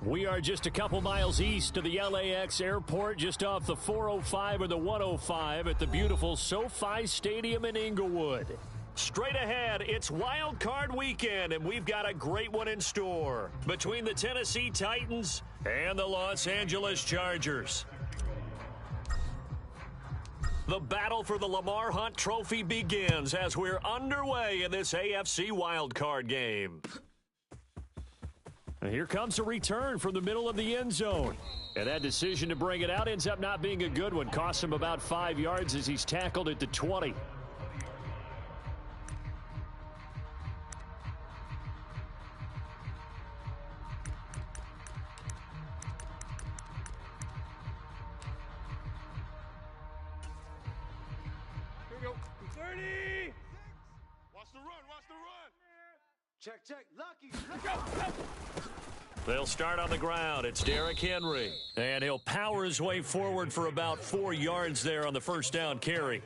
We are just a couple miles east of the LAX airport, just off the 405 or the 105 at the beautiful SoFi Stadium in Inglewood. Straight ahead, it's Wild Card Weekend, and we've got a great one in store between the Tennessee Titans and the Los Angeles Chargers. The battle for the Lamar Hunt Trophy begins as we're underway in this AFC Wild Card game. And here comes a return from the middle of the end zone. And that decision to bring it out ends up not being a good one. Costs him about 5 yards as he's tackled at the 20. Here we go. 30. Watch the run. Watch the run. Check, check. Lucky. Let's go. They'll start on the ground. It's Derrick Henry. And he'll power his way forward for about 4 yards there on the first down carry.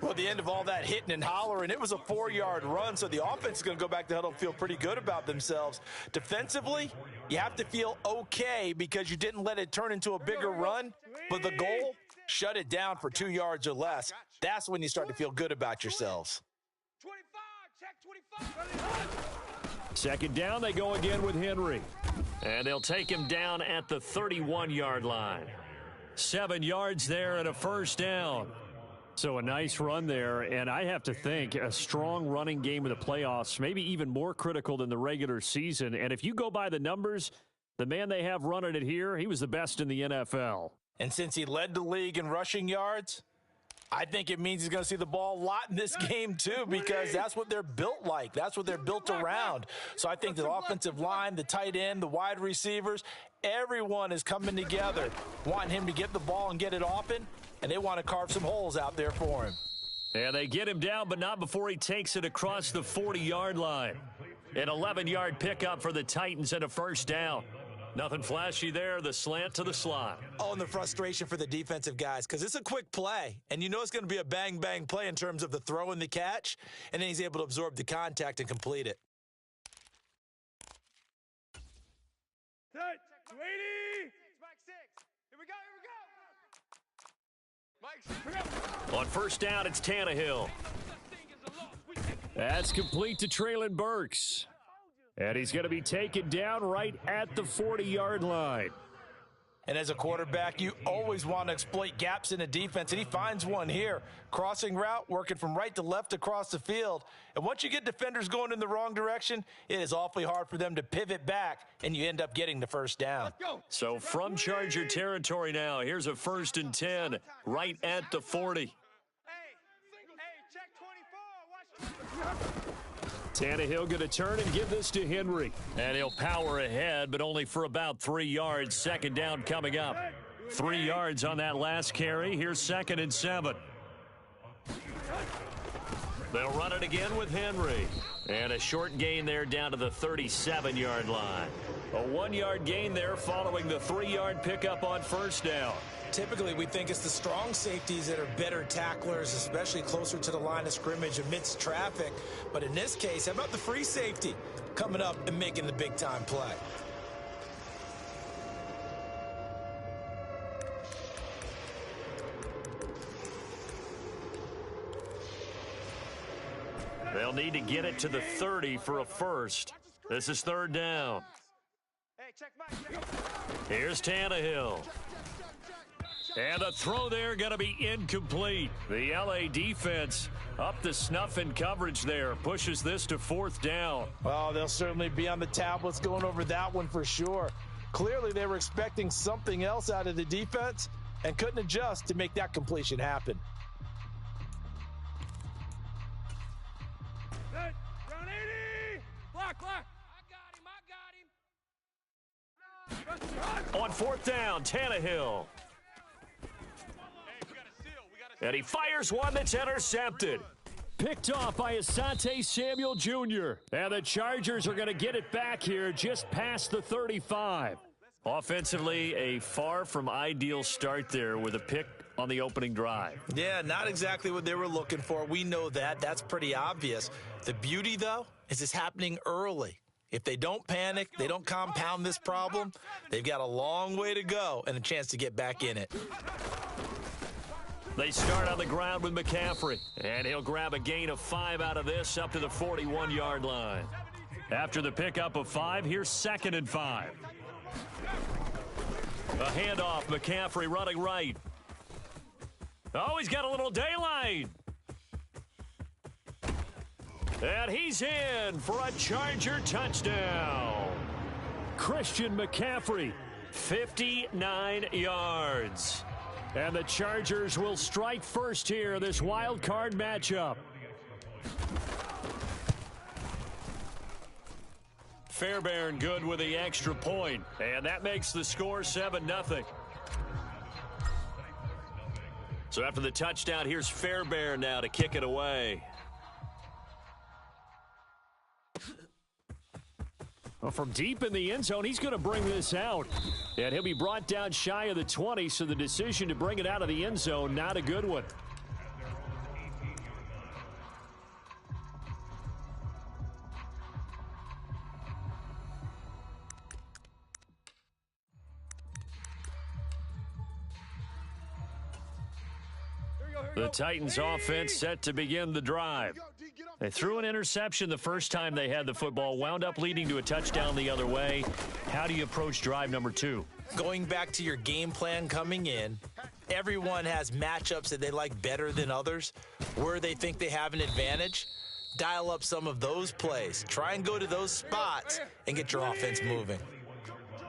Well, the end of all that hitting and hollering, it was a 4-yard run, so the offense is going to go back to the huddle and feel pretty good about themselves. Defensively, you have to feel okay because you didn't let it turn into a bigger run, but the goal, shut it down for 2 yards or less. That's when you start to feel good about yourselves. 25. Check 25. Second down, they go again with Henry. And they'll take him down at the 31-yard line. 7 yards there and a first down. So a nice run there, and I have to think a strong running game in the playoffs, maybe even more critical than the regular season. And if you go by the numbers, the man they have running it here, he was the best in the NFL. And since he led the league in rushing yards, I think it means he's going to see the ball a lot in this game, too, because that's what they're built like. That's what they're built around. So I think the offensive line, the tight end, the wide receivers, everyone is coming together, wanting him to get the ball and get it often, and they want to carve some holes out there for him. And they get him down, but not before he takes it across the 40-yard line. An 11-yard pickup for the Titans and a first down. Nothing flashy there, the slant to the slot. Oh, and the frustration for the defensive guys, because it's a quick play, and you know it's going to be a bang-bang play in terms of the throw and the catch, and then he's able to absorb the contact and complete it. Set. 20. Mike 6. Here we go. Here we go. Mike 6. On first down, it's Tannehill. That's complete to Traylon Burks. And he's going to be taken down right at the 40-yard line. And as a quarterback, you always want to exploit gaps in the defense, and he finds one here. Crossing route, working from right to left across the field. And once you get defenders going in the wrong direction, it is awfully hard for them to pivot back, and you end up getting the first down. So from Charger territory now, here's a 1st and 10 right at the 40. Hey, check 24. Watch. Tannehill going to turn and give this to Henry. And he'll power ahead, but only for about 3 yards. Second down coming up. 3 yards on that last carry. Here's 2nd and 7. They'll run it again with Henry. And a short gain there down to the 37-yard line. A 1-yard gain there following the 3-yard pickup on first down. Typically, we think it's the strong safeties that are better tacklers, especially closer to the line of scrimmage amidst traffic. But in this case, how about the free safety coming up and making the big-time play? They'll need to get it to the 30 for a first. This is 3rd down. Hey, check Mike. Here's Tannehill. And the throw there going to be incomplete. The LA defense up to snuff in coverage there. Pushes this to 4th down. Well, they'll certainly be on the tablets going over that one for sure. Clearly, they were expecting something else out of the defense and couldn't adjust to make that completion happen. Set. Round 80. Block. I got him. On 4th down, Tannehill. And he fires one that's intercepted. Picked off by Asante Samuel Jr. And the Chargers are going to get it back here just past the 35. Offensively, a far from ideal start there with a pick on the opening drive. Yeah, not exactly what they were looking for. We know that. That's pretty obvious. The beauty, though, is it's happening early. If they don't panic, they don't compound this problem, they've got a long way to go and a chance to get back in it. They start on the ground with McCaffrey, and he'll grab a gain of 5 out of this up to the 41-yard line. After the pickup of 5, here's 2nd and 5. A handoff, McCaffrey running right. Oh, he's got a little daylight. And he's in for a Charger touchdown. Christian McCaffrey, 59 yards. And the Chargers will strike first here, this wild card matchup. Fairbairn good with the extra point, and that makes the score 7-0. So after the touchdown, here's Fairbairn now to kick it away. Well, from deep in the end zone, he's going to bring this out. And he'll be brought down shy of the 20, so the decision to bring it out of the end zone, not a good one. The Titans offense set to begin the drive. They threw an interception the first time they had the football, wound up leading to a touchdown the other way. How do you approach drive number 2? Going back to your game plan coming in, everyone has matchups that they like better than others, where they think they have an advantage. Dial up some of those plays. Try and go to those spots and get your offense moving.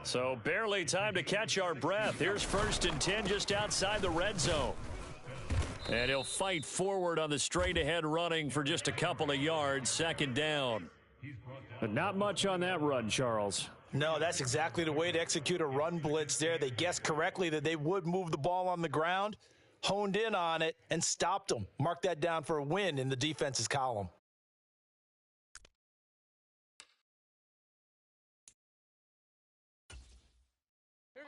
So barely time to catch our breath. Here's 1st and 10 just outside the red zone. And he'll fight forward on the straight-ahead running for just a couple of yards, 2nd down. But not much on that run, Charles. No, that's exactly the way to execute a run blitz there. They guessed correctly that they would move the ball on the ground, honed in on it, and stopped them. Mark that down for a win in the defense's column.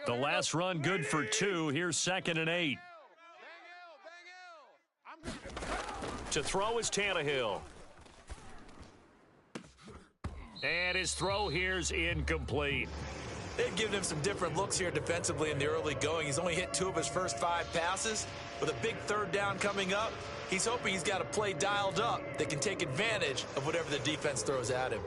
The last run good for 2. Here's 2nd and 8. To throw is Tannehill. And his throw here's incomplete. They've given him some different looks here defensively in the early going. He's only hit 2 of his first 5 passes. With a big 3rd down coming up, he's hoping he's got a play dialed up that can take advantage of whatever the defense throws at him.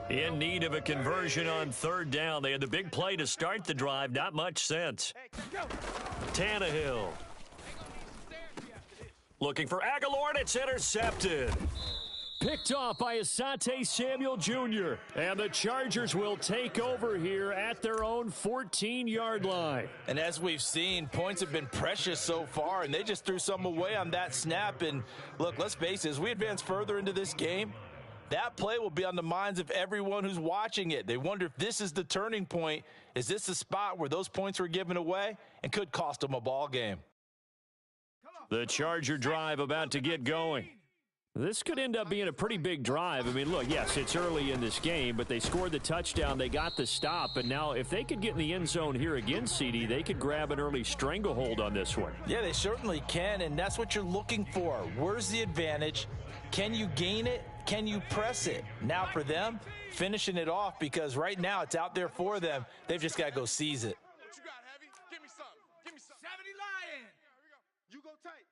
In need of a conversion on 3rd down. They had the big play to start the drive. Not much sense. Tannehill. Looking for Aguilar, and it's intercepted. Picked off by Asante Samuel Jr. And the Chargers will take over here at their own 14-yard line. And as we've seen, points have been precious so far, and they just threw some away on that snap. And look, let's face it, as we advance further into this game, that play will be on the minds of everyone who's watching it. They wonder if this is the turning point. Is this the spot where those points were given away and could cost them a ball game? The Charger drive about to get going. This could end up being a pretty big drive. I mean, look, yes, it's early in this game, but they scored the touchdown. They got the stop. And now if they could get in the end zone here again, CD, they could grab an early stranglehold on this one. Yeah, they certainly can, and that's what you're looking for. Where's the advantage? Can you gain it? Can you press it? Now for them, finishing it off, because right now it's out there for them. They've just got to go seize it. What you got, Heavy? Give me some. Give me some. 70 Lion. You go tight.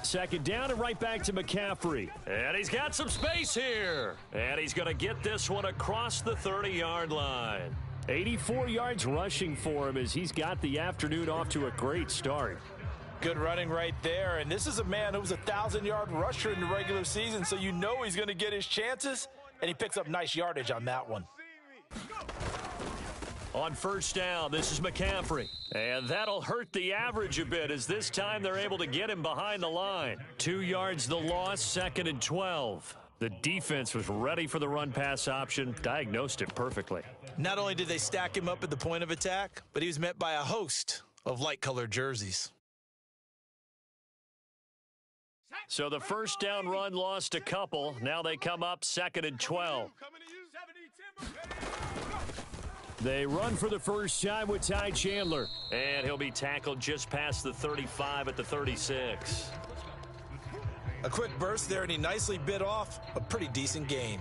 2nd down and right back to McCaffrey. And he's got some space here. And he's going to get this one across the 30-yard line. 84 yards rushing for him as he's got the afternoon off to a great start. Good running right there, and this is a man who was a 1,000-yard rusher in the regular season, so you know he's going to get his chances, and he picks up nice yardage on that one. On 1st down, this is McCaffrey, and that'll hurt the average a bit as this time they're able to get him behind the line. 2 yards the loss, 2nd and 12. The defense was ready for the run-pass option, diagnosed it perfectly. Not only did they stack him up at the point of attack, but he was met by a host of light-colored jerseys. So the 1st down run lost a couple. Now they come up 2nd and 12. They run for the first time with Ty Chandler. And he'll be tackled just past the 35 at the 36. A quick burst there, and he nicely bit off a pretty decent gain.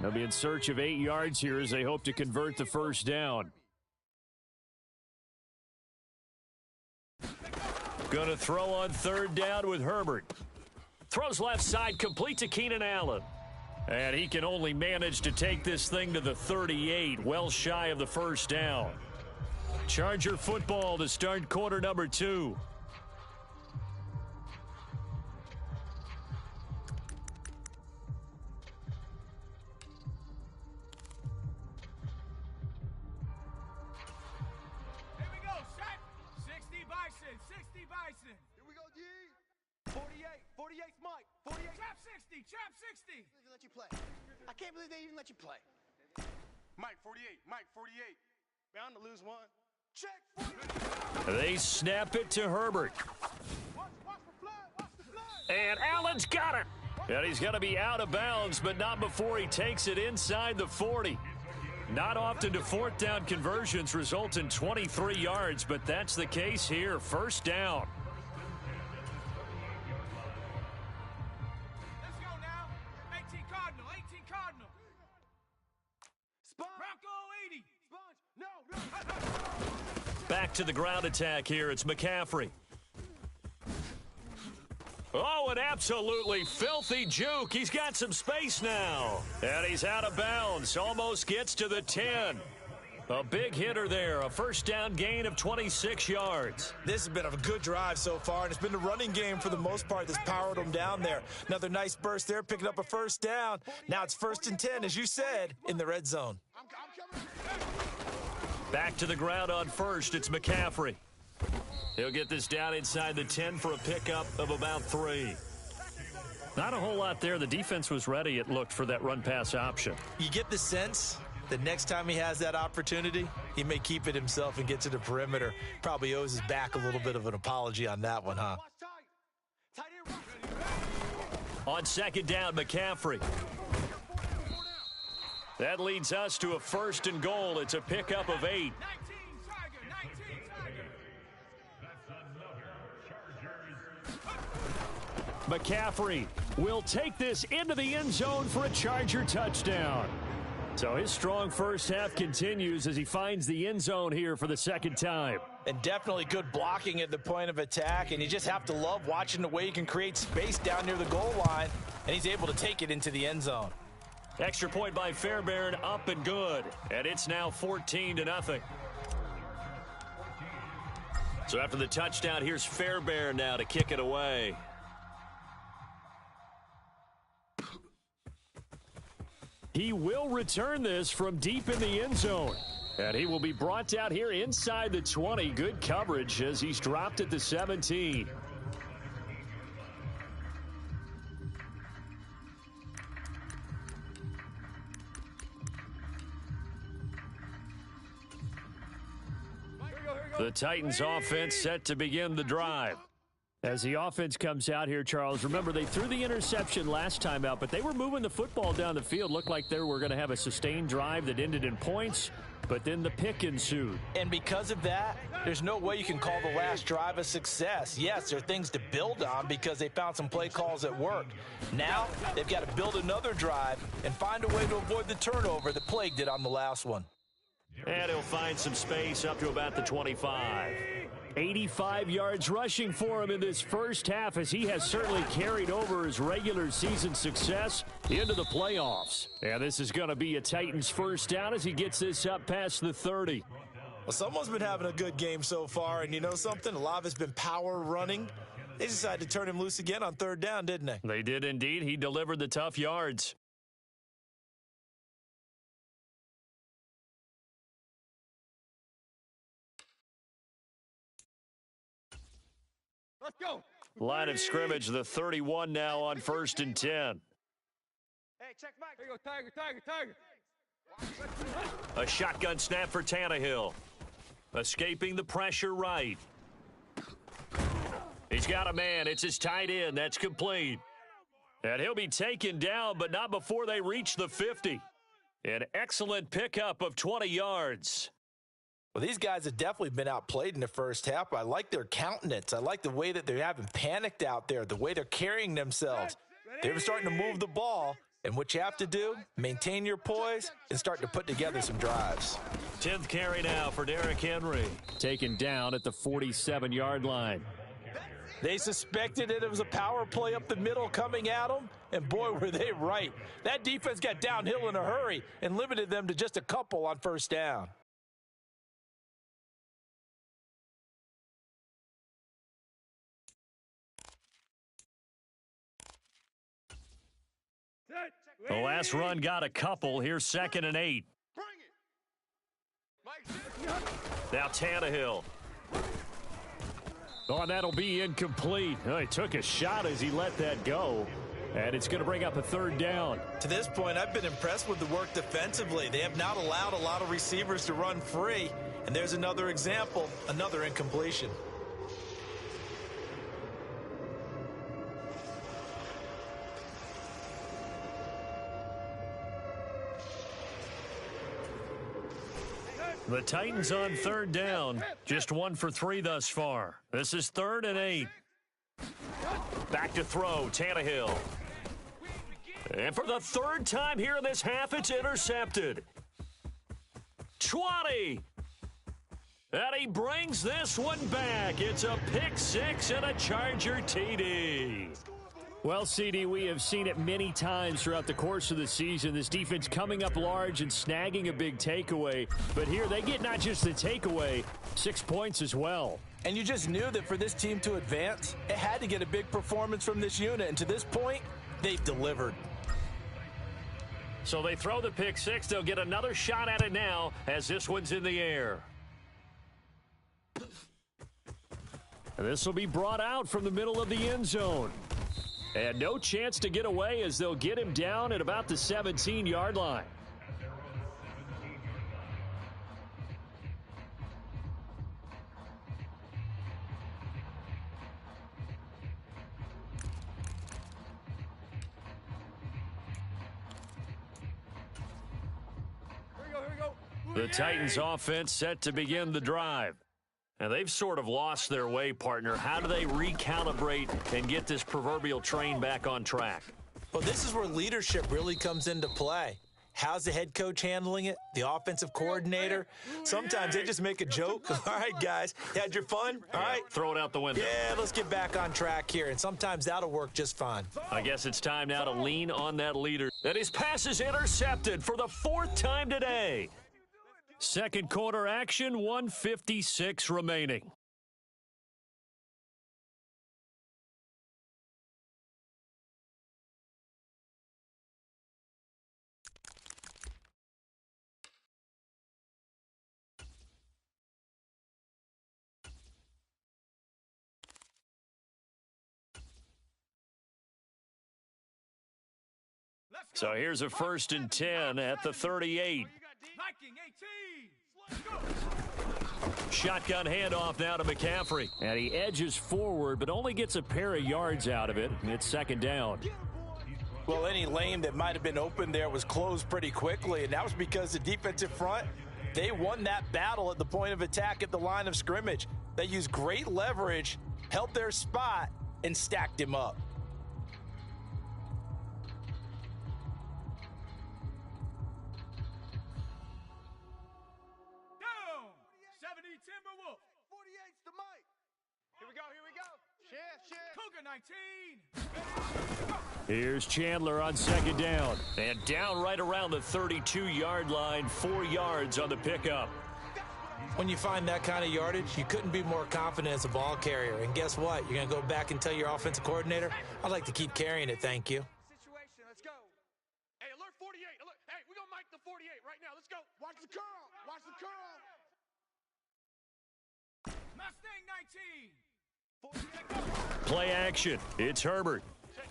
They'll be in search of 8 yards here as they hope to convert the first down. Going to throw on third down with Herbert. Throws left side, complete to Keenan Allen. And he can only manage to take this thing to the 38, well shy of the first down. Charger football to start quarter number 2. Here we go, set. 60 Bison, 60 Bison. Here we go, D. 48 Mike, 48. Trap 60, trap 60. They let you play. I can't believe they even let you play. Mike 48, Mike 48. Bound to lose one. Check 48. They snap it to Herbert. Watch the flag, watch the flag. And Allen's got it. And he's going to be out of bounds, but not before he takes it inside the 40. Not often do fourth down conversions result in 23 yards, but that's the case here. First down. Let's go now. 18 Cardinal, 18 Cardinal. Sponge. Bronco 80. Sponge. No. Back to the ground attack here. It's McCaffrey. Oh, an absolutely filthy juke. He's got some space now. And he's out of bounds. Almost gets to the 10. A big hitter there. A first down gain of 26 yards. This has been a good drive so far, and it's been the running game for the most part that's powered them down there. Another nice burst there, picking up a first down. Now it's 1st and 10, as you said, in the red zone. Back to the ground on first. It's McCaffrey. He'll get this down inside the 10 for a pickup of about 3. Not a whole lot there. The defense was ready, it looked, for that run-pass option. You get the sense that next time he has that opportunity, he may keep it himself and get to the perimeter. Probably owes his back a little bit of an apology on that one, huh? On second down, McCaffrey. That leads us to a 1st and goal. It's a pickup of 8. 19 Tiger, 19 Tiger. McCaffrey will take this into the end zone for a Charger touchdown. So his strong first half continues as he finds the end zone here for the second time. And definitely good blocking at the point of attack, and you just have to love watching the way he can create space down near the goal line, and he's able to take it into the end zone. Extra point by Fairbairn, up and good. And it's now 14-0. So after the touchdown, here's Fairbairn now to kick it away. He will return this from deep in the end zone. And he will be brought down here inside the 20. Good coverage as he's dropped at the 17. The Titans offense set to begin the drive. As the offense comes out here, Charles, remember they threw the interception last time out, but they were moving the football down the field. Looked like they were going to have a sustained drive that ended in points, but then the pick ensued. And because of that, there's no way you can call the last drive a success. Yes, there are things to build on because they found some play calls that worked. Now they've got to build another drive and find a way to avoid the turnover that plagued it on the last one. And he'll find some space up to about the 25. 85 yards rushing for him in this first half as he has certainly carried over his regular season success into the playoffs. And this is going to be a Titans first down as he gets this up past the 30. Well, someone's been having a good game so far, and you know something? A lot of it's been power running. They decided to turn him loose again on third down, didn't they? They did indeed. He delivered the tough yards. Let's go. Line of scrimmage, the 31 now on 1st and 10. Hey, check back. There you go, Tiger, Tiger, Tiger. A shotgun snap for Tannehill. Escaping the pressure right. He's got a man. It's his tight end. That's complete. And he'll be taken down, but not before they reach the 50. An excellent pickup of 20 yards. Well, these guys have definitely been outplayed in the first half. I like their countenance. I like the way that they haven't panicked out there, the way they're carrying themselves. They're starting to move the ball, and what you have to do, maintain your poise and start to put together some drives. 10th carry now for Derrick Henry. Taken down at the 47-yard line. They suspected it was a power play up the middle coming at them, and boy, were they right. That defense got downhill in a hurry and limited them to just a couple on first down. The last run got a couple. Here's 2nd and 8. Now Tannehill. Oh, and that'll be incomplete. Oh, he took a shot as he let that go. And it's going to bring up a 3rd down. To this point, I've been impressed with the work defensively. They have not allowed a lot of receivers to run free. And there's another example, another incompletion. The Titans on 3rd down. Just 1 for 3 thus far. This is 3rd and 8. Back to throw, Tannehill. And for the 3rd time here in this half, it's intercepted. 20. And he brings this one back. It's a pick 6 and a Charger TD. Well, CD, we have seen it many times throughout the course of the season. This defense coming up large and snagging a big takeaway. But here they get not just the takeaway, 6 points as well. And you just knew that for this team to advance, it had to get a big performance from this unit. And to this point, they've delivered. So they throw the pick 6. They'll get another shot at it now as this one's in the air. And this will be brought out from the middle of the end zone. And no chance to get away as they'll get him down at about the 17-yard line. Here we go. The Titans offense set to begin the drive. And they've sort of lost their way, partner. How do they recalibrate and get this proverbial train back on track? Well, this is where leadership really comes into play. How's the head coach handling it? The offensive coordinator? Sometimes they just make a joke. All right, guys, had your fun? All right. Throw it out the window. Yeah, let's get back on track here. And sometimes that'll work just fine. I guess it's time now to lean on that leader. And his pass is intercepted for the 4th time today. Second quarter action, 1:56 remaining. So here's a 1st and 10 at the 38. Viking 18. Let's go. Shotgun handoff now to McCaffrey. And he edges forward, but only gets a pair of yards out of it. It's 2nd down. Well, any lane that might have been open there was closed pretty quickly, and that was because the defensive front, they won that battle at the point of attack at the line of scrimmage. They used great leverage, held their spot, and stacked him up. Down. 70 Timberwolf. 48's the mic. Here we go. Shift. Cougar 19. Here's Chandler on 2nd down. And down right around the 32-yard line, 4 yards on the pickup. When you find that kind of yardage, you couldn't be more confident as a ball carrier. And guess what? You're going to go back and tell your offensive coordinator, I'd like to keep carrying it, thank you. Situation. Let's go. Hey, alert 48. Alert. Hey, we're going to mic the 48 right now. Let's go. Watch the curl. Mustang 19. Play action. It's Herbert. Check.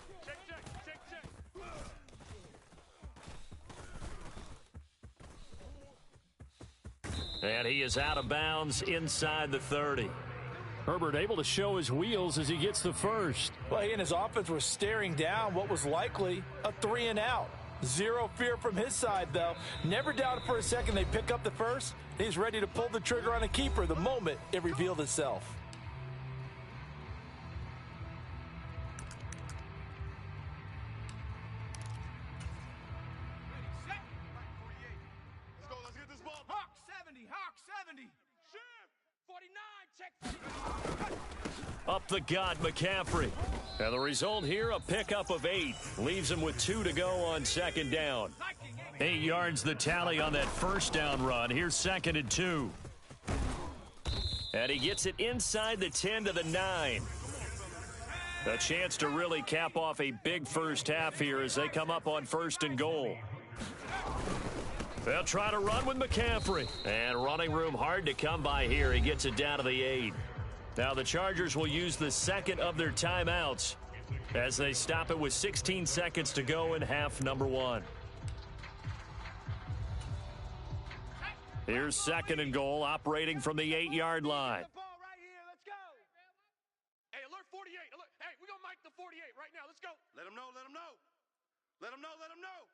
And he is out of bounds inside the 30. Herbert able to show his wheels as he gets the 1st. Well, he and his offense were staring down what was likely a 3-and-out. Zero fear from his side, though. Never doubted for a second they'd pick up the first. He's ready to pull the trigger on a keeper the moment it revealed itself. Ready, set. Let's go, let's get this ball. Hawk 70, Hawk 70. Shift. 49, check 49. Up the gut, McCaffrey. And the result here, a pickup of 8. Leaves him with 2 to go on second down. 8 yards the tally on that first down run. Here's 2nd and 2. And he gets it inside the 10 to the 9. A chance to really cap off a big first half here as they come up on 1st and goal. They'll try to run with McCaffrey. And running room hard to come by here. He gets it down to the 8. Now the Chargers will use the second of their timeouts as they stop it with 16 seconds to go in half number 1. Here's 2nd and goal, operating from the 8-yard line. The ball right here, let's go. Hey, alert 48. Alert. Hey, we're going to mic the 48 right now. Let's go. Let him know, let him know. Let him know, let him know.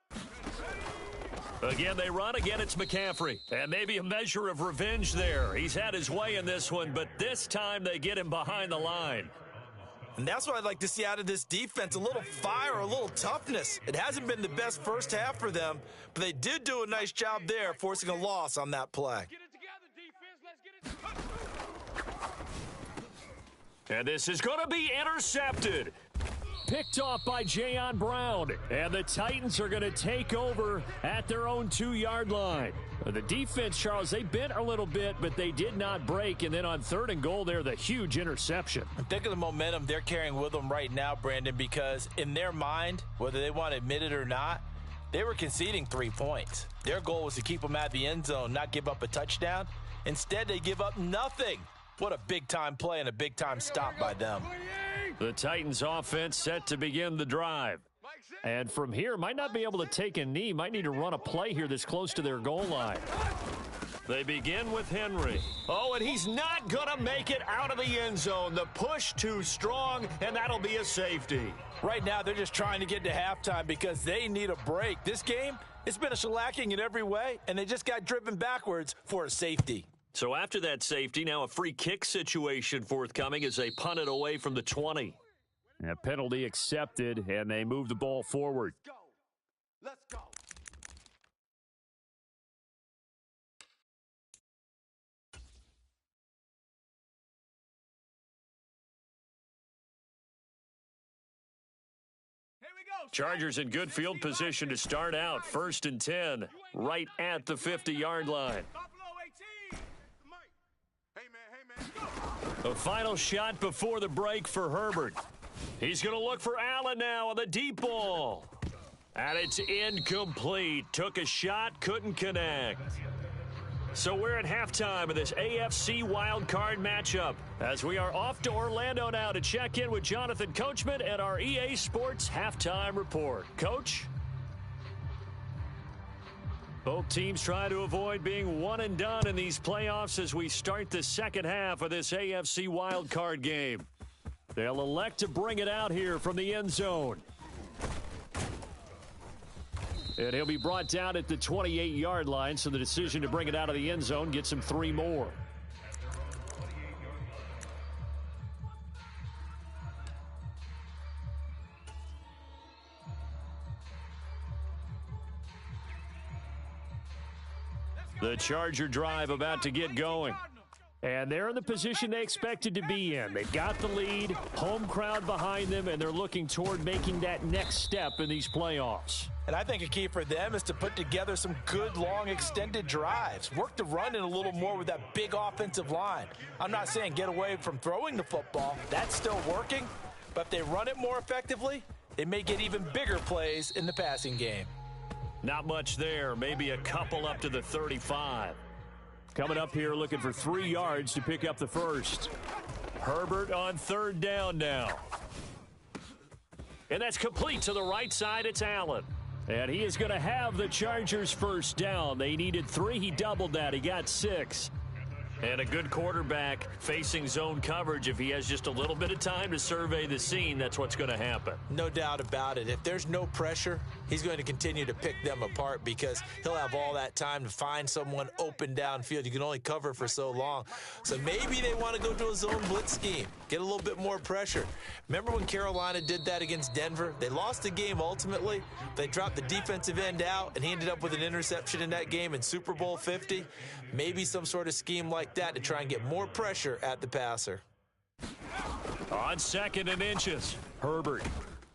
Again, they run. Again, it's McCaffrey. And maybe a measure of revenge there. He's had his way in this one, but this time they get him behind the line. And that's what I'd like to see out of this defense, a little fire, a little toughness. It hasn't been the best first half for them, but they did do a nice job there, forcing a loss on that play. Get it together, defense. Let's get it. And this is going to be intercepted. Picked off by Jayon Brown. And the Titans are going to take over at their own 2-yard line. The defense, Charles, they bent a little bit, but they did not break. And then on 3rd and goal there, the huge interception. Think of the momentum they're carrying with them right now, Brandon, because in their mind, whether they want to admit it or not, they were conceding 3 points. Their goal was to keep them at the end zone, not give up a touchdown. Instead, they give up nothing. What a big-time play and a big-time stop by them. The Titans offense set to begin the drive. And from here, might not be able to take a knee. Might need to run a play here that's close to their goal line. They begin with Henry. Oh, and he's not going to make it out of the end zone. The push too strong, and that'll be a safety. Right now, they're just trying to get to halftime because they need a break. This game, it's been a shellacking in every way, and they just got driven backwards for a safety. So after that safety, now a free kick situation forthcoming as they punt it away from the 20. A penalty accepted, and they move the ball forward. Go. Let's go. Here we go. Chargers in good field position to start out. 1st and 10, right at the 50-yard line. Buffalo 18. Hey, man. A final shot before the break for Herbert. He's going to look for Allen now on the deep ball. And it's incomplete. Took a shot, couldn't connect. So we're at halftime of this AFC wildcard matchup as we are off to Orlando now to check in with Jonathan Coachman and our EA Sports halftime report. Coach? Both teams try to avoid being one and done in these playoffs as we start the second half of this AFC wildcard game. They'll elect to bring it out here from the end zone. And he'll be brought down at the 28-yard line, so the decision to bring it out of the end zone gets him 3 more. The Charger drive about to get going. And they're in the position they expected to be in. They've got the lead, home crowd behind them, and they're looking toward making that next step in these playoffs. And I think a key for them is to put together some good, long, extended drives. Work the run in a little more with that big offensive line. I'm not saying get away from throwing the football. That's still working. But if they run it more effectively, they may get even bigger plays in the passing game. Not much there. Maybe a couple up to the 35. Coming up here looking for 3 yards to pick up the first. Herbert on 3rd down now. And that's complete to the right side. It's Allen. And he is going to have the Chargers first down. They needed 3. He doubled that. He got 6. And a good quarterback facing zone coverage, if he has just a little bit of time to survey the scene, that's what's going to happen. No doubt about it. If there's no pressure, he's going to continue to pick them apart because he'll have all that time to find someone open downfield. You can only cover for so long. So maybe they want to go to a zone blitz scheme, get a little bit more pressure. Remember when Carolina did that against Denver? They lost the game ultimately. They dropped the defensive end out, and he ended up with an interception in that game in Super Bowl 50. Maybe some sort of scheme like that to try and get more pressure at the passer. On 2nd and inches, Herbert.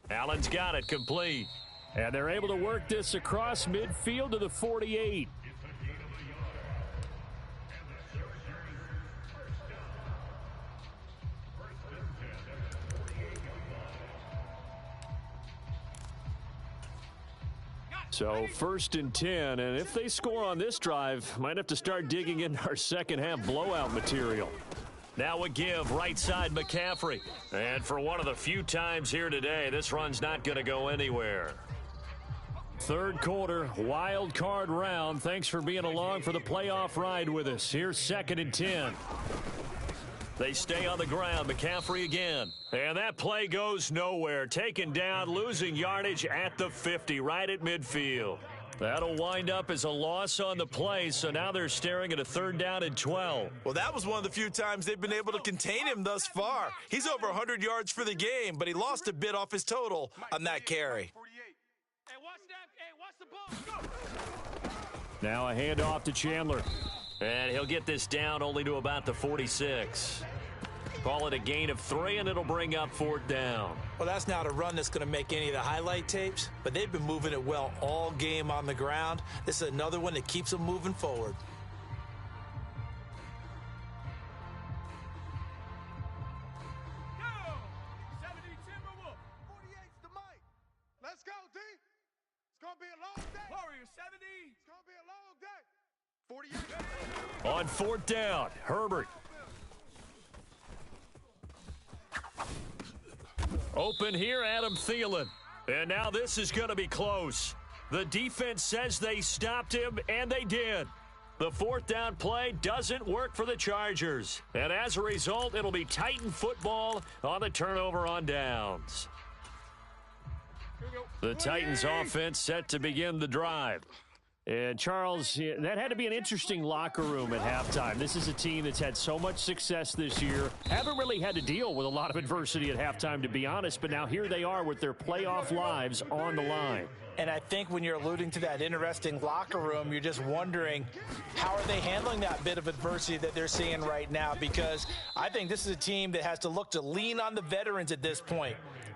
Allen's got it complete. And they're able to work this across midfield to the 48. So 1st and 10, and if they score on this drive, might have to start digging in our second half blowout material. Now a give, right side McCaffrey. And for one of the few times here today, this run's not going to go anywhere. 3rd quarter, wild card round. Thanks for being along for the playoff ride with us. Here's 2nd and 10. They stay on the ground. McCaffrey again. And that play goes nowhere. Taken down, losing yardage at the 50, right at midfield. That'll wind up as a loss on the play, so now they're staring at a 3rd down and 12. Well, that was one of the few times they've been able to contain him thus far. He's over 100 yards for the game, but he lost a bit off his total on that carry. Now a handoff to Chandler. And he'll get this down only to about the 46. Call it a gain of 3, and it'll bring up 4th down. Well, that's not a run that's going to make any of the highlight tapes, but they've been moving it well all game on the ground. This is another one that keeps them moving forward. Let's go, D. It's going to be a long day. Warrior 70. It's going to be a long day. 48. On 4th down, Herbert. Open here, Adam Thielen. And now this is going to be close. The defense says they stopped him, and they did. The 4th down play doesn't work for the Chargers. And as a result, it'll be Titan football on the turnover on downs. The Titans offense set to begin the drive. And, Charles, that had to be an interesting locker room at halftime. This is a team that's had so much success this year. Haven't really had to deal with a lot of adversity at halftime, to be honest. But now here they are with their playoff lives on the line. And I think when you're alluding to that interesting locker room, you're just wondering, how are they handling that bit of adversity that they're seeing right now? Because I think this is a team that has to look to lean on the veterans at this point.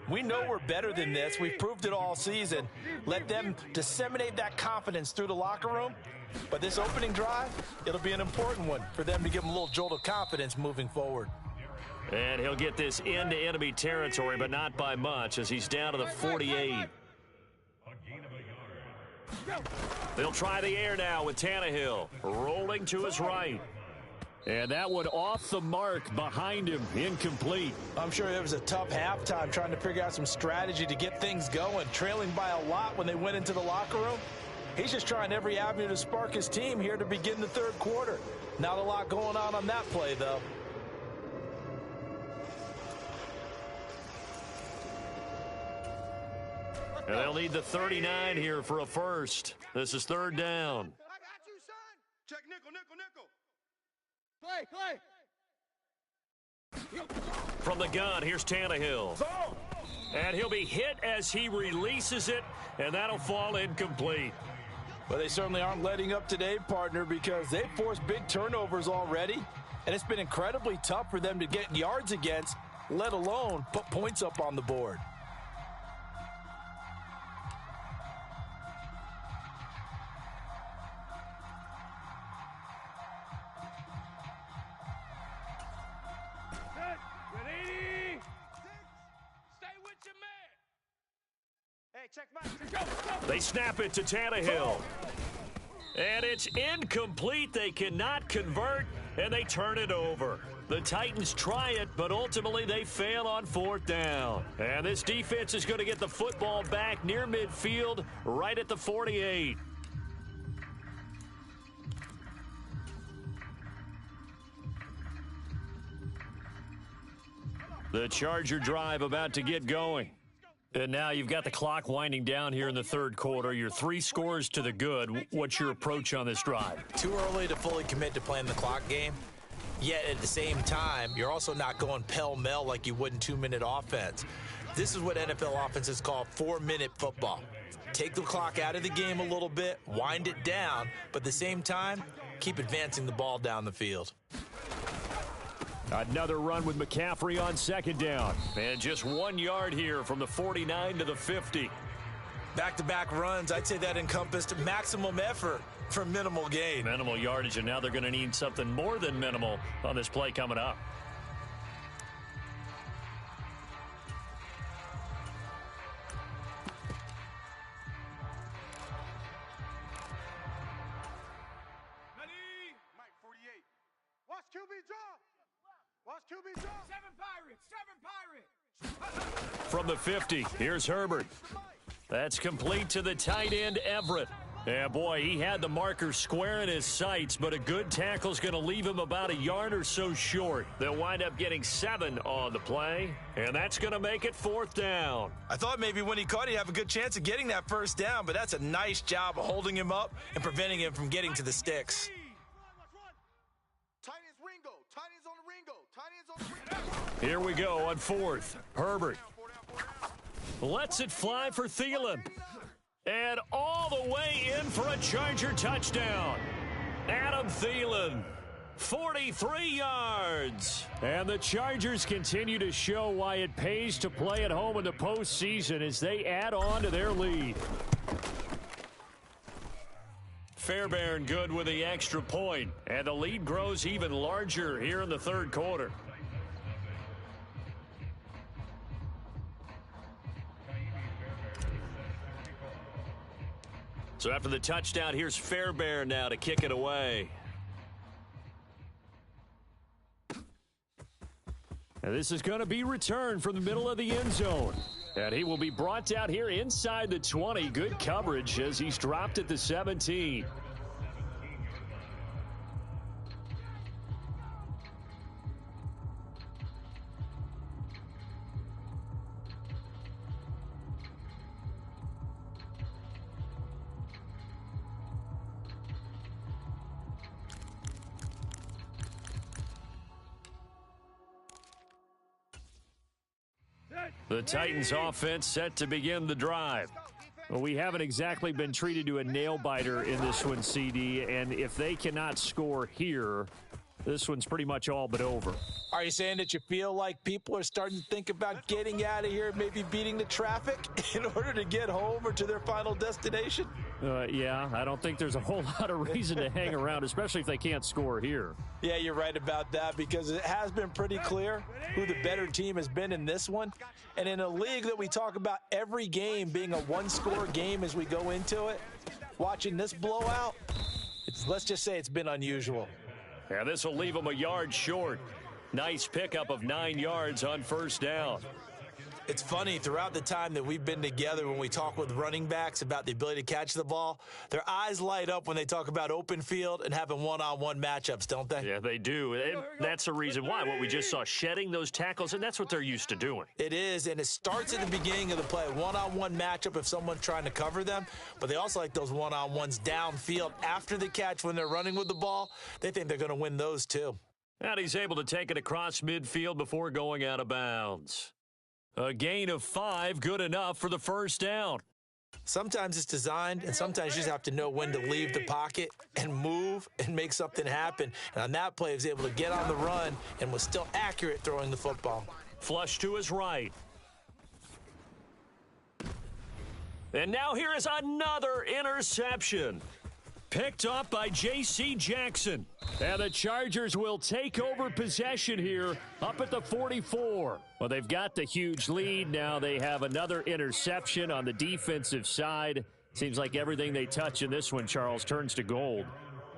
We know we're better than this. We've proved it all season. Let them disseminate that confidence through the locker room. But this opening drive, it'll be an important one for them to give them a little jolt of confidence moving forward. And he'll get this into enemy territory, but not by much, as he's down to the 48. They'll try the air now with Tannehill rolling to his right. And that one off the mark behind him, incomplete. I'm sure it was a tough halftime trying to figure out some strategy to get things going, trailing by a lot when they went into the locker room. He's just trying every avenue to spark his team here to begin the 3rd quarter. Not a lot going on that play, though. And they'll need the 39 here for a first. This is 3rd down. I got you, son. Check nickel, nickel, nickel. Clay. From the gun, here's Tannehill. And he'll be hit as he releases it, and that'll fall incomplete. Well, they certainly aren't letting up today, partner, because they've forced big turnovers already, and it's been incredibly tough for them to get yards against, let alone put points up on the board. They snap it to Tannehill. And it's incomplete. They cannot convert, and they turn it over. The Titans try it, but ultimately they fail on 4th down. And this defense is going to get the football back near midfield, right at the 48. The Charger drive about to get going. And now you've got the clock winding down here in the third quarter. You're 3 scores to the good. What's your approach on this drive? Too early to fully commit to playing the clock game. Yet at the same time, you're also not going pell-mell like you would in 2-minute offense. This is what NFL offenses call 4-minute football. Take the clock out of the game a little bit, wind it down, but at the same time, keep advancing the ball down the field. Another run with McCaffrey on second down. And just 1 yard here from the 49 to the 50. Back-to-back runs, I'd say that encompassed maximum effort for minimal gain. Minimal yardage, and now they're going to need something more than minimal on this play coming up. Mike 48. Watch QB draw. Watch QB draw. 7 Pirates. From the 50, here's Herbert. That's complete to the tight end, Everett. Yeah, boy, he had the marker square in his sights, but a good tackle's going to leave him about a yard or so short. They'll wind up getting 7 on the play, and that's going to make it 4th down. I thought maybe when he caught it, he'd have a good chance of getting that first down, but that's a nice job of holding him up and preventing him from getting to the sticks. Tight ends Ringo. Tight ends on the Ringo. Tight ends on the Ringo. Here we go on 4th. Herbert lets it fly for Thielen. And all the way in for a Charger touchdown. Adam Thielen, 43 yards. And the Chargers continue to show why it pays to play at home in the postseason as they add on to their lead. Fairbairn good with the extra point, and the lead grows even larger here in the third quarter. So after the touchdown, here's Fairbairn now to kick it away. And this is going to be returned from the middle of the end zone. And he will be brought down here inside the 20. Good coverage as he's dropped at the 17. The Titans offense set to begin the drive. Well, we haven't exactly been treated to a nail-biter in this one, CD, and if they cannot score here, this one's pretty much all but over. Are you saying that you feel like people are starting to think about getting out of here, maybe beating the traffic in order to get home or to their final destination? Yeah, I don't think there's a whole lot of reason to hang around, especially if they can't score here. Yeah, you're right about that because it has been pretty clear who the better team has been in this one. And in a league that we talk about every game being a one-score game as we go into it, watching this blowout, let's just say it's been unusual. Yeah, this will leave them a yard short. Nice pickup of 9 yards on first down. It's funny, throughout the time that we've been together when we talk with running backs about the ability to catch the ball, their eyes light up when they talk about open field and having one-on-one matchups, don't they? Yeah, they do. And that's the reason why. What we just saw, shedding those tackles, and that's what they're used to doing. It is, and it starts at the beginning of the play. One-on-one matchup if someone's trying to cover them, but they also like those one-on-ones downfield after the catch when they're running with the ball. They think they're going to win those too. And he's able to take it across midfield before going out of bounds. A gain of 5, good enough for the first down. Sometimes it's designed, and sometimes you just have to know when to leave the pocket and move and make something happen. And on that play, he was able to get on the run and was still accurate throwing the football. Flush to his right. And now here is another interception. Picked up by J.C. Jackson. And the Chargers will take over possession here up at the 44. Well, they've got the huge lead. Now they have another interception on the defensive side. Seems like everything they touch in this one, Charles, turns to gold.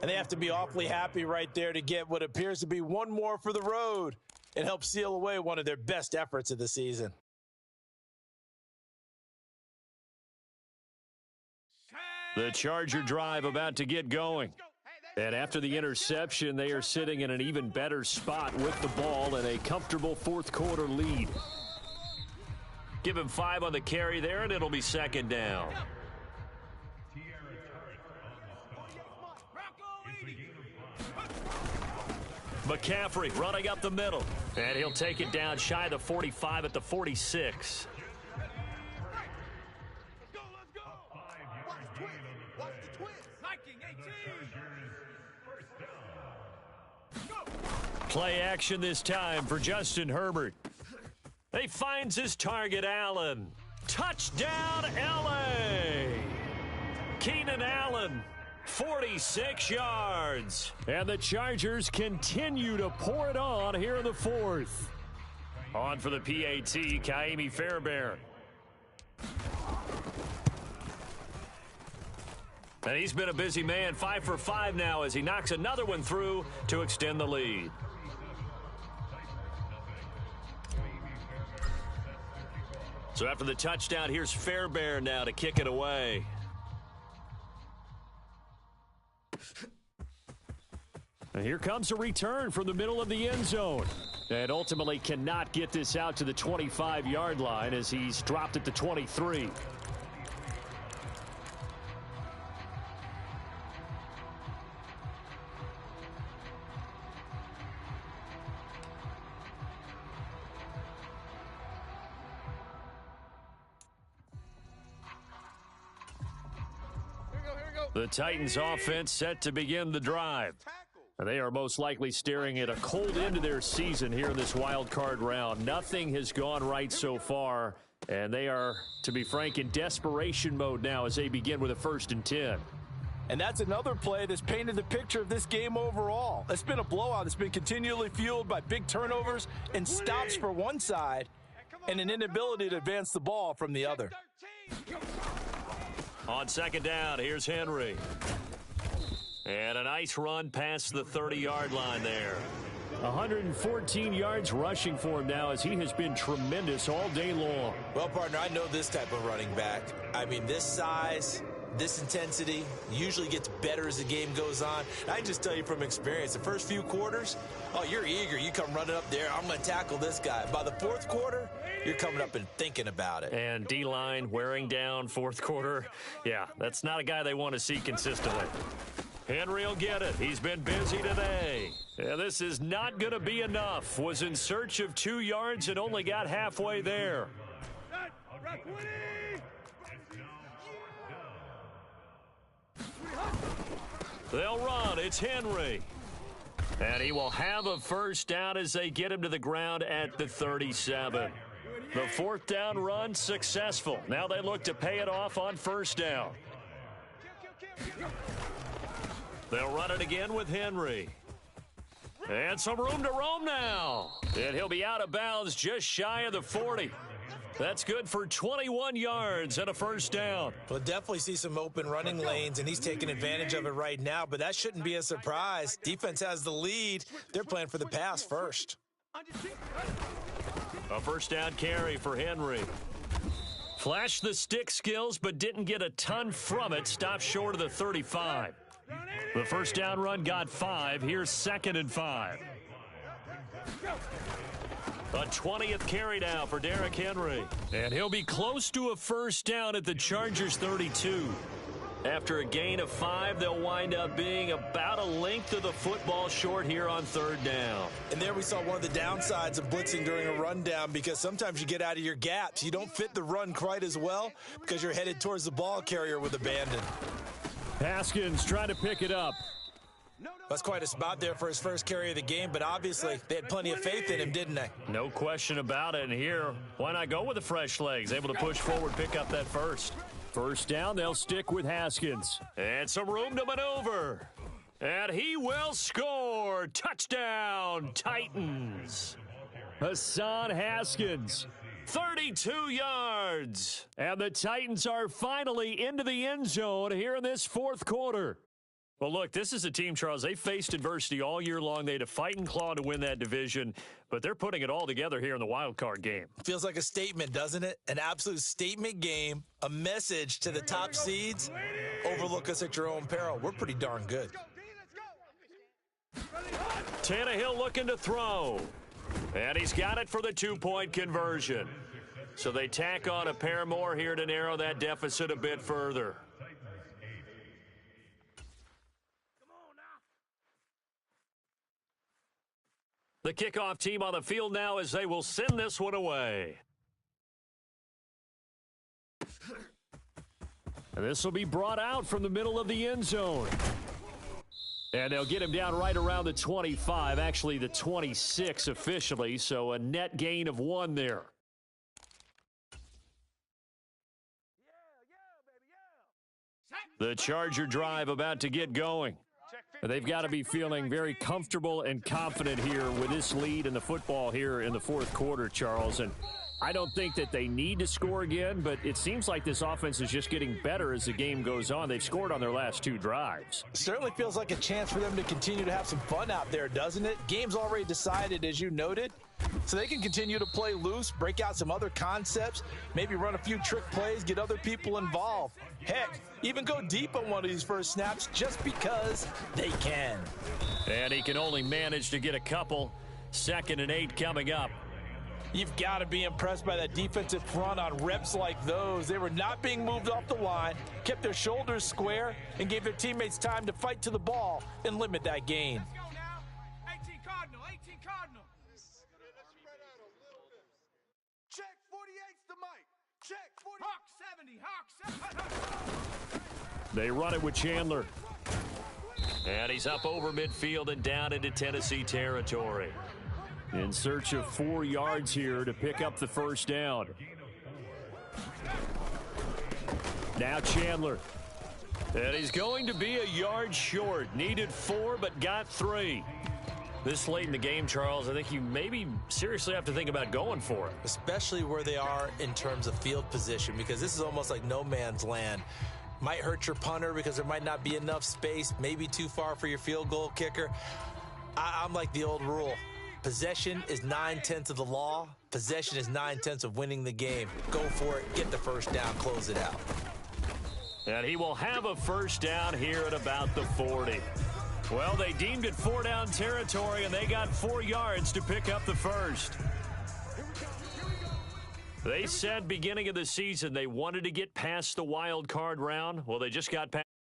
And they have to be awfully happy right there to get what appears to be one more for the road and help seal away one of their best efforts of the season. The Charger drive about to get going. And after the interception, they are sitting in an even better spot with the ball and a comfortable fourth quarter lead. Give him 5 on the carry there, and it'll be second down. McCaffrey running up the middle. And he'll take it down shy of the 45 at the 46. Play action this time for Justin Herbert. He finds his target, Allen. Touchdown, L.A. Keenan Allen, 46 yards. And the Chargers continue to pour it on here in the fourth. On for the PAT, Kaimi Fairbairn. And he's been a busy man, 5 for 5 now as he knocks another one through to extend the lead. So after the touchdown, here's Fairbairn now to kick it away. And here comes a return from the middle of the end zone. And ultimately cannot get this out to the 25-yard line as he's dropped at the 23. The Titans offense set to begin the drive. They are most likely staring at a cold end to their season here in this wild card round. Nothing has gone right so far, and they are, to be frank, in desperation mode now as they begin with a 1st and 10. And that's another play that's painted the picture of this game overall. It's been a blowout. It's been continually fueled by big turnovers and stops for one side and an inability to advance the ball from the other. On second down, here's Henry. And a nice run past the 30-yard line there. 114 yards rushing for him now as he has been tremendous all day long. Well, partner, I know this type of running back. I mean, this size, this intensity usually gets better as the game goes on. And I just tell you from experience, the first few quarters, oh, you're eager. You come running up there, I'm going to tackle this guy. By the fourth quarter, you're coming up and thinking about it. And D-line wearing down fourth quarter. Yeah, that's not a guy they want to see consistently. Henry will get it. He's been busy today. Yeah, this is not going to be enough. Was in search of 2 yards and only got halfway there. They'll run. It's Henry. And he will have a first down as they get him to the ground at the 37. The 4th down run successful. Now they look to pay it off on 1st down. They'll run it again with Henry. And some room to roam now. And he'll be out of bounds just shy of the 40. That's good for 21 yards and a 1st down. We'll definitely see some open running lanes, and he's taking advantage of it right now, but that shouldn't be a surprise. Defense has the lead. They're playing for the pass first. A 1st down carry for Henry. Flashed the stick skills, but didn't get a ton from it. Stopped short of the 35. The 1st down run got 5. Here's 2nd and 5. A 20th carry now for Derrick Henry. And he'll be close to a 1st down at the Chargers 32. After a gain of 5, they'll wind up being about a length of the football short here on 3rd down. And there we saw one of the downsides of blitzing during a rundown, because sometimes you get out of your gaps. You don't fit the run quite as well because you're headed towards the ball carrier with abandon. Haskins trying to pick it up. That's quite a spot there for his first carry of the game, but obviously they had plenty of faith in him, didn't they? No question about it. And here, why not go with the fresh legs? Able to push forward, pick up that 1st down, they'll stick with Haskins. And some room to maneuver. And he will score. Touchdown, Titans. Hassan Haskins, 32 yards. And the Titans are finally into the end zone here in this 4th quarter. Well, look, this is a team, Charles. They faced adversity all year long. They had to fight and claw to win that division, but they're putting it all together here in the wild card game. Feels like a statement, doesn't it? An absolute statement game, a message to the top seeds. Overlook us at your own peril. We're pretty darn good. Tannehill looking to throw. And he's got it for the two-point conversion. So they tack on a pair more here to narrow that deficit a bit further. The kickoff team on the field now as they will send this one away. And this will be brought out from the middle of the end zone. And they'll get him down right around the 25, actually the 26 officially, so a net gain of 1 there. The Charger drive about to get going. They've got to be feeling very comfortable and confident here with this lead in the football here in the fourth quarter, Charles. And I don't think that they need to score again, but it seems like this offense is just getting better as the game goes on. They've scored on their last 2 drives. Certainly feels like a chance for them to continue to have some fun out there, doesn't it? Game's already decided, as you noted. So they can continue to play loose, break out some other concepts, maybe run a few trick plays, get other people involved. Heck, even go deep on one of these first snaps just because they can. And he can only manage to get a couple. 2nd and 8 coming up. You've got to be impressed by that defensive front on reps like those. They were not being moved off the line, kept their shoulders square, and gave their teammates time to fight to the ball and limit that gain. Let's go now. 18 Cardinal, 18 Cardinal. Check 48's the mic. Check 40. Hawk 70. They run it with Chandler. And he's up over midfield and down into Tennessee territory. In search of 4 yards here to pick up the first down. Now Chandler. And he's going to be a yard short. Needed 4, but got 3. This late in the game, Charles, I think you maybe seriously have to think about going for it. Especially where they are in terms of field position, because this is almost like no man's land. Might hurt your punter because there might not be enough space, maybe too far for your field goal kicker. I'm like the old rule. Possession is 9/10 of the law. Possession is 9/10 of winning the game. Go for it, get the first down, close it out. And he will have a first down here at about the 40. Well, they deemed it 4-down territory, and they got 4 yards to pick up the first. They said beginning of the season they wanted to get past the wild card round. Well, they just got past